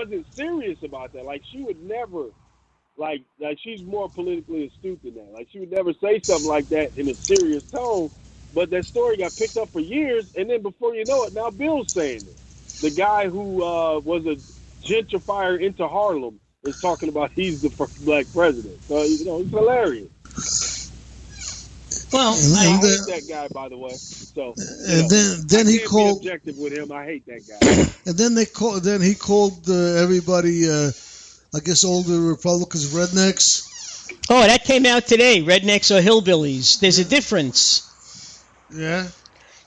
wasn't serious about that. Like, she would never, like she's more politically astute than that. Like, she would never say something like that in a serious tone. But that story got picked up for years, and then before you know it, now Bill's saying it. The guy who was a gentrifier into Harlem is talking about he's the first black president. So, it's hilarious. Well, I hate that guy, by the way. So, and then he called. Be objective with him. I hate that guy. And then he called everybody. I guess all the Republicans rednecks. Oh, that came out today. Rednecks or hillbillies. There's a difference. Yeah.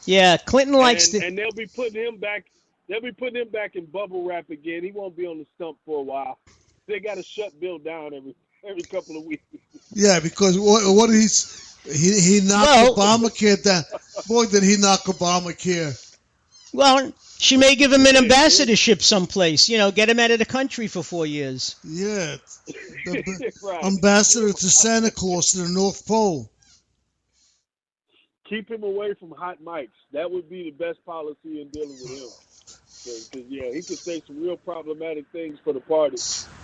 Yeah, Clinton likes and they'll be putting him back. They'll be putting him back in bubble wrap again. He won't be on the stump for a while. They got to shut Bill down every couple of weeks. Yeah, because what he knocked Obamacare down. Boy, did he knock Obamacare. Well, she may give him an ambassadorship someplace. Get him out of the country for 4 years. Yeah. Right. Ambassador to Santa Claus to the North Pole. Keep him away from hot mics. That would be the best policy in dealing with him. Because, he could say some real problematic things for the party.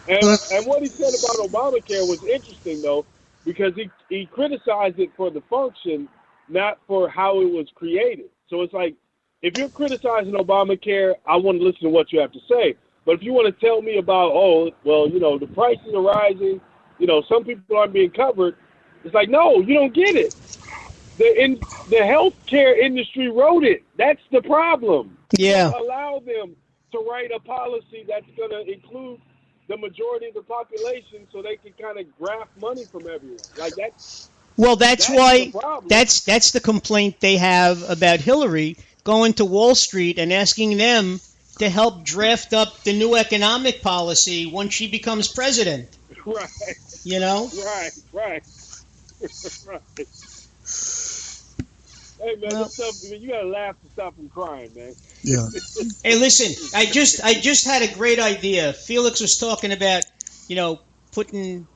And what he said about Obamacare was interesting, though, because he criticized it for the function, not for how it was created. So it's like, if you're criticizing Obamacare, I want to listen to what you have to say. But if you want to tell me about, the prices are rising, some people aren't being covered, it's like, no, you don't get it. The healthcare industry wrote it. That's the problem. Yeah. Allow them to write a policy that's going to include the majority of the population so they can kind of graft money from everyone. Like that's why the problem. That's the complaint they have about Hillary going to Wall Street and asking them to help draft up the new economic policy once she becomes president. Right. Right. Right. Hey man, this stuff, you gotta laugh to stop from crying, man. Yeah. Hey, listen, I just had a great idea. Felix was talking about, putting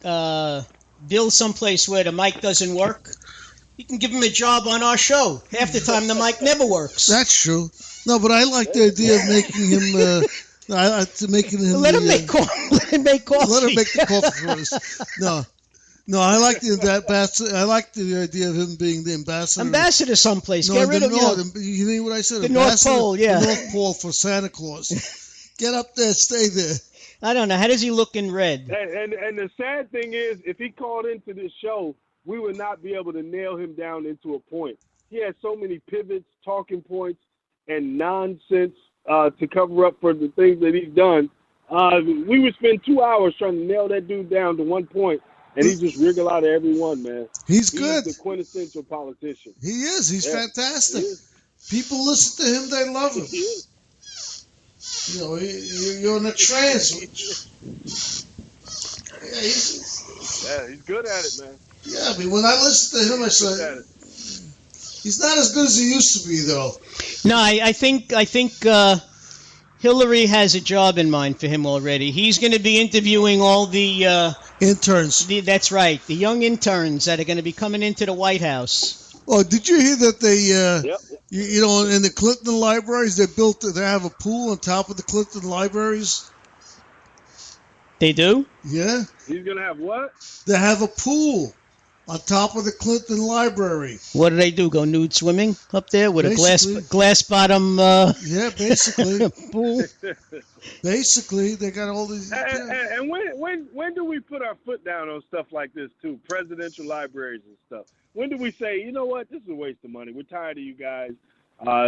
Bill someplace where the mic doesn't work. You can give him a job on our show. Half the time the mic never works. That's true. No, but I like the idea of making him. Let him make coffee. Let him make coffee. Let him make the coffee for us. No, I like the idea of him being the ambassador. Ambassador someplace. Get rid of him. You know what I said? The North Pole, yeah. The North Pole for Santa Claus. Get up there, stay there. I don't know. How does he look in red? And the sad thing is, if he called into this show, we would not be able to nail him down into a point. He has so many pivots, talking points, and nonsense to cover up for the things that he's done. We would spend 2 hours trying to nail that dude down to one point. And he just wriggle out of every one, man. He's good. He's the quintessential politician. He is. He's fantastic. He is. People listen to him. They love him. He is. You're in a trance. He's good at it, man. Yeah, I mean, when I listen to him, I say, he's not as good as he used to be, though. No, I think Hillary has a job in mind for him already. He's going to be interviewing all the interns. That's right, the young interns that are going to be coming into the White House. Oh, did you hear that they, in the Clinton libraries, they have a pool on top of the Clinton libraries? They do? Yeah. He's going to have what? They have a pool on top of the Clinton library. What do they do? Go nude swimming up there with a glass bottom? Yeah, basically. Pool. Basically, they got all these. And when do we put our foot down on stuff like this too? Presidential libraries and stuff. When do we say, you know what, this is a waste of money? We're tired of you guys.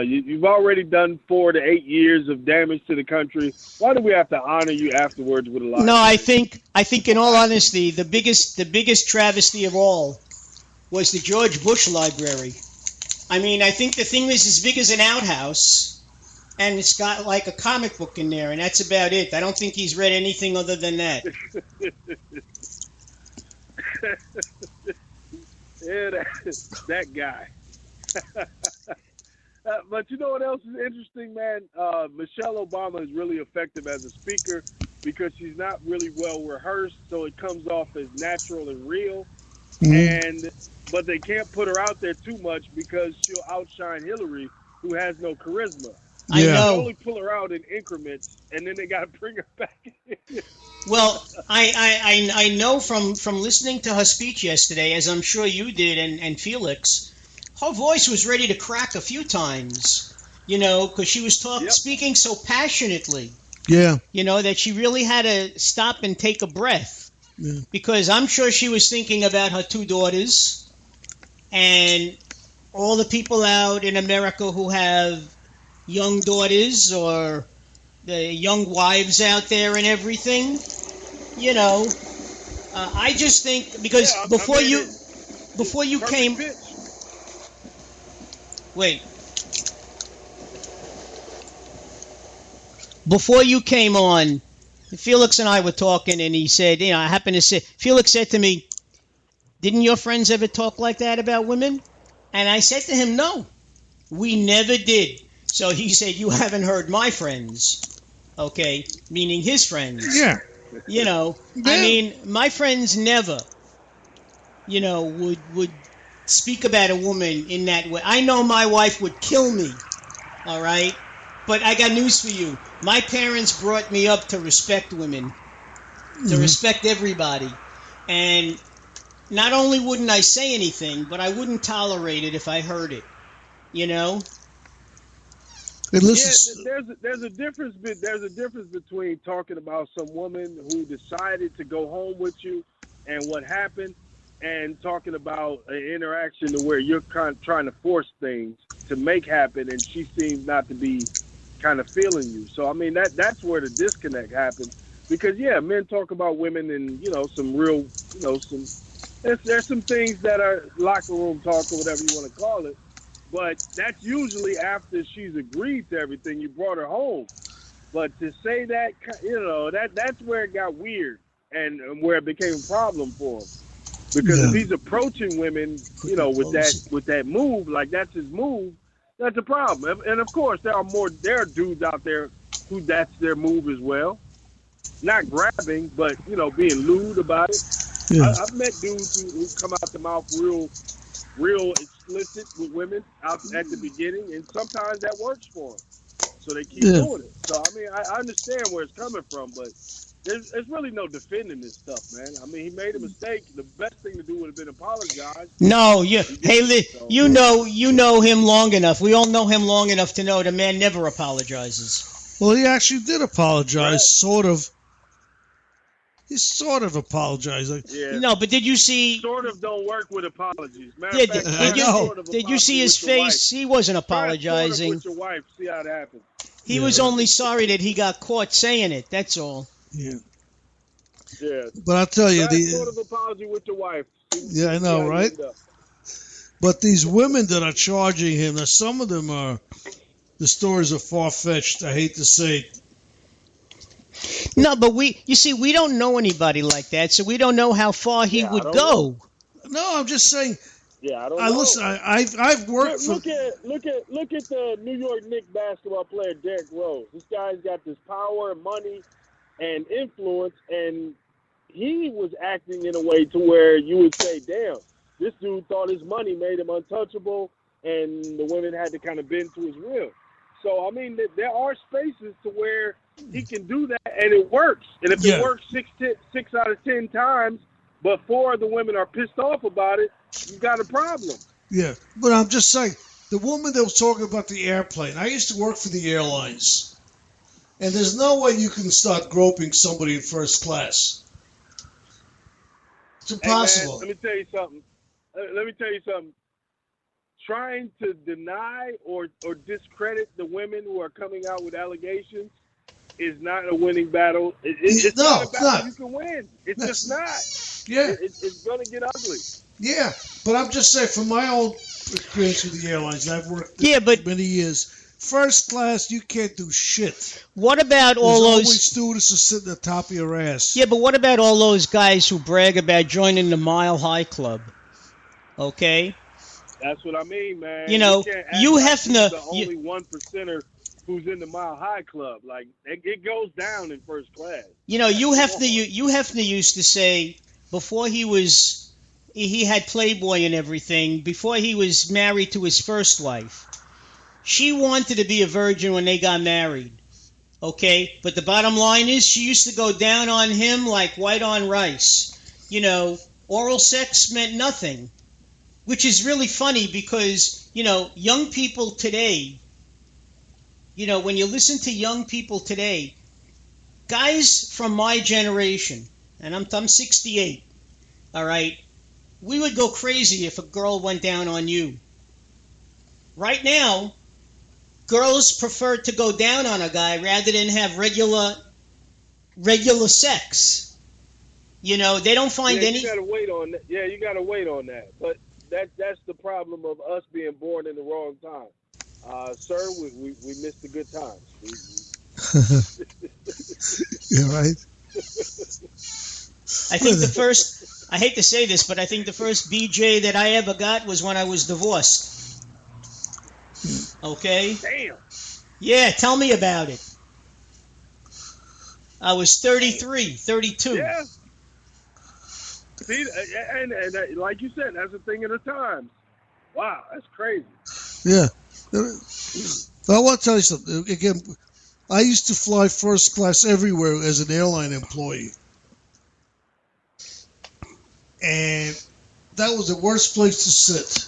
You've already done 4 to 8 years of damage to the country. Why do we have to honor you afterwards with a library? No, I think in all honesty, the biggest travesty of all was the George Bush Library. I mean, I think the thing was as big as an outhouse, and it's got like a comic book in there, and that's about it. I don't think he's read anything other than that. Yeah, that guy. But you know what else is interesting, man? Michelle Obama is really effective as a speaker because she's not really well rehearsed, so it comes off as natural and real. Mm-hmm. But they can't put her out there too much because she'll outshine Hillary, who has no charisma. I Yeah. They know. only pull her out in increments, and then they got to bring her back in. Well, I know from listening to her speech yesterday, as I'm sure you did, and Felix, her voice was ready to crack a few times, because she was Yep. speaking so passionately, Yeah. that she really had to stop and take a breath, Yeah. because I'm sure she was thinking about her two daughters and all the people out in America who have young daughters or the young wives out there and everything. I just think because Yeah, before you perfect came, pitch. wait, before you came on, Felix and I were talking, and he said, I happened to say, Felix said to me, "Didn't your friends ever talk like that about women?" And I said to him, "No, we never did." So he said, "You haven't heard my friends." Okay, meaning his friends. Yeah. I mean, my friends never, would speak about a woman in that way. I know my wife would kill me, all right? But I got news for you. My parents brought me up to respect women, to respect everybody. And not only wouldn't I say anything, but I wouldn't tolerate it if I heard it, And Yeah, listen, there's a difference. There's a difference between talking about some woman who decided to go home with you and what happened, and talking about an interaction to where you're kind of trying to force things to make happen, and she seems not to be kind of feeling you. So I mean that's where the disconnect happens. Because men talk about women and some real some there's some things that are locker room talk or whatever you want to call it. But that's usually after she's agreed to everything. You brought her home. But to say that, that's where it got weird and where it became a problem for him. Because if he's approaching women, with that move, like that's his move, that's a problem. And of course, there are dudes out there who that's their move as well. Not grabbing, but being lewd about it. yeah. I've met dudes who come out the mouth real explicit with women out at the beginning, and sometimes that works for them. So they keep doing it. So I mean, I understand where it's coming from, but there's really no defending this stuff, man. I mean, he made a mistake. The best thing to do would have been apologize. No, you know him long enough. We all know him long enough to know the man never apologizes. Well, he actually did apologize, right. Sort of. He sort of apologized. Yeah. No, but did you see? Sort of don't work with apologies. Matter of fact, did you see his face? He wasn't apologizing. With your wife, see how it happened. He was only sorry that he got caught saying it. That's all. Yeah. Yeah. But I'll tell you, sort of apology with your wife. Yeah, I know, right? But these women that are charging him, now some of them are, the stories are far-fetched. I hate to say it. No, but we don't know anybody like that, so we don't know how far he would go. No, I'm just saying. Yeah, I don't know. Listen, I've worked for. Look at the New York Knicks basketball player Derrick Rose. This guy's got this power and money and influence, and he was acting in a way to where you would say, "Damn, this dude thought his money made him untouchable," and the women had to kind of bend to his will. So I mean, there are spaces to where he can do that, and it works. And if it works 6 out of 10 times, but 4 of the women are pissed off about it, you got a problem. Yeah, but I'm just saying, the woman that was talking about the airplane, I used to work for the airlines, and there's no way you can start groping somebody in first class. It's impossible. Hey man, let me tell you something. Trying to deny or discredit the women who are coming out with allegations is not a winning battle. It's not a battle you can win. It's just not. Yeah. It's going to get ugly. Yeah, but I'm just saying, from my own experience with the airlines, I've worked many years. First class, you can't do shit. What about There's always stewardesses sitting at the top of your ass. Yeah, but what about all those guys who brag about joining the Mile High Club? Okay? That's what I mean, man. You have to. The only 1%er who's in the Mile High Club, like it goes down in first class. You Hefner used to say before he had Playboy and everything, before he was married to his first wife, She wanted to be a virgin when they got married. Okay? But the bottom line is she used to go down on him like white on rice. You know, oral sex meant nothing. Which is really funny because, you know, young people today, you know, when you listen to young people today, guys from my generation, and I'm 68, all right, we would go crazy if a girl went down on you. Right now, girls prefer to go down on a guy rather than have regular sex. You know, they don't find any. You gotta wait on that. Yeah, you gotta wait on that. But that's the problem of us being born in the wrong time. Sir, we missed the good times. Yeah, right. I think the first, I hate to say this, but I think the first BJ that I ever got was when I was divorced. Okay? Damn. Yeah, tell me about it. I was 33, 32. Yeah. See, and like you said, that's a thing of the times. Wow, that's crazy. Yeah. I want to tell you something. Again, I used to fly first class everywhere as an airline employee. And that was the worst place to sit.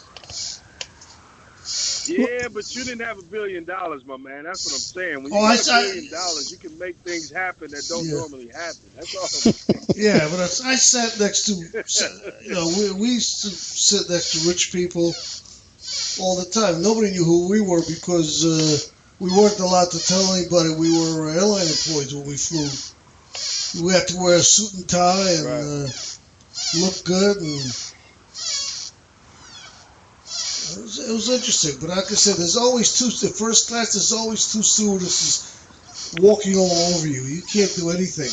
Yeah, but you didn't have $1 billion, my man. That's what I'm saying. When you got $1 billion, you can make things happen that don't normally happen. That's all I'm saying. Yeah, but I sat next to, you know, we used to sit next to rich people all the time. Nobody knew who we were because we weren't allowed to tell anybody we were airline employees when we flew. We had to wear a suit and tie and look good, and it was interesting. But like I said, there's always in first class, there's always two stewardesses walking all over you. You can't do anything.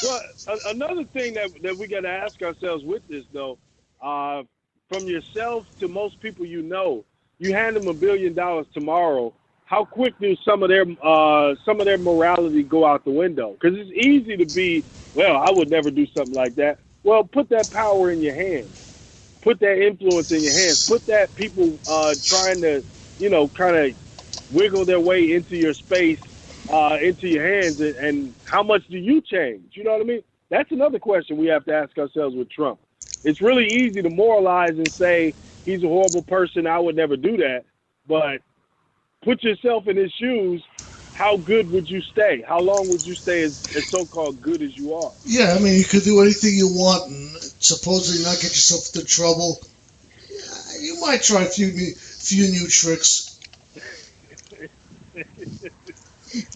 Well, another thing that we got to ask ourselves with this, though, from yourself to most people you know, you hand them $1 billion tomorrow. How quick do some of their morality go out the window? Because it's easy to be, well, I would never do something like that. Well, put that power in your hands. Put that influence in your hands. Put that people trying to, you know, kind of wiggle their way into your space, into your hands, and how much do you change? You know what I mean? That's another question we have to ask ourselves with Trump. It's really easy to moralize and say he's a horrible person, I would never do that. But put yourself in his shoes. How good would you stay? How long would you stay as so-called good as you are? Yeah, I mean, you could do anything you want and supposedly not get yourself into trouble. You might try a few new tricks.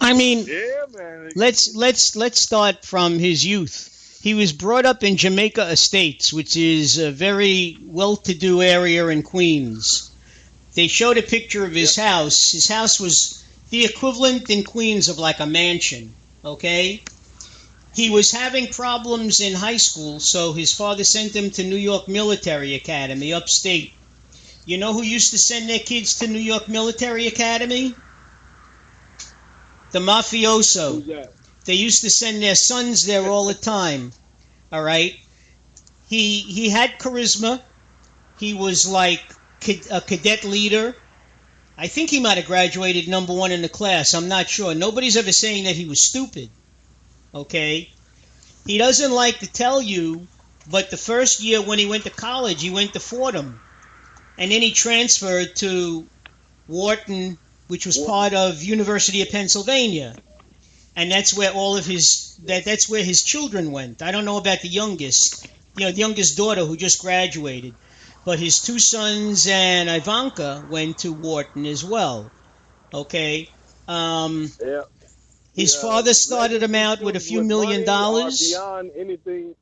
I mean, yeah, man. Let's start from his youth. He was brought up in Jamaica Estates, which is a very well-to-do area in Queens. They showed a picture of his house. His house was the equivalent in Queens of like a mansion, okay? He was having problems in high school, so his father sent him to New York Military Academy, upstate. You know who used to send their kids to New York Military Academy? The mafioso. Who's that? They used to send their sons there all the time, all right? He had charisma. He was like a cadet leader. I think he might have graduated #1 in the class. I'm not sure. Nobody's ever saying that he was stupid. Okay? He doesn't like to tell you, but the first year when he went to college, he went to Fordham. And then he transferred to Wharton, which was part of University of Pennsylvania. And that's where all of that's where his children went. I don't know about the youngest. You know, the youngest daughter who just graduated. But his two sons and Ivanka went to Wharton as well. Okay? His father started him out with a few $1 million. Beyond anything,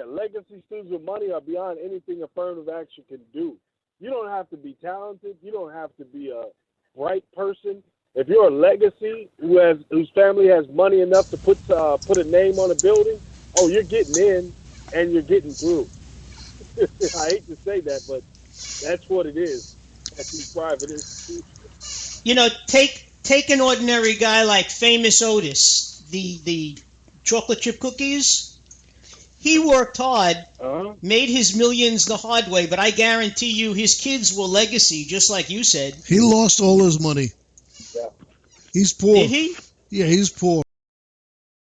legacy students with money are beyond anything affirmative action can do. You don't have to be talented. You don't have to be a bright person. If you're a legacy whose family has money enough to put a name on a building, you're getting in and you're getting through. I hate to say that, but that's what it is at these private institutions. You know, take an ordinary guy like Famous Otis, the chocolate chip cookies. He worked hard, Uh-huh. made his millions the hard way, but I guarantee you his kids were legacy, just like you said. He lost all his money. Yeah. He's poor. Did he? Yeah, he's poor.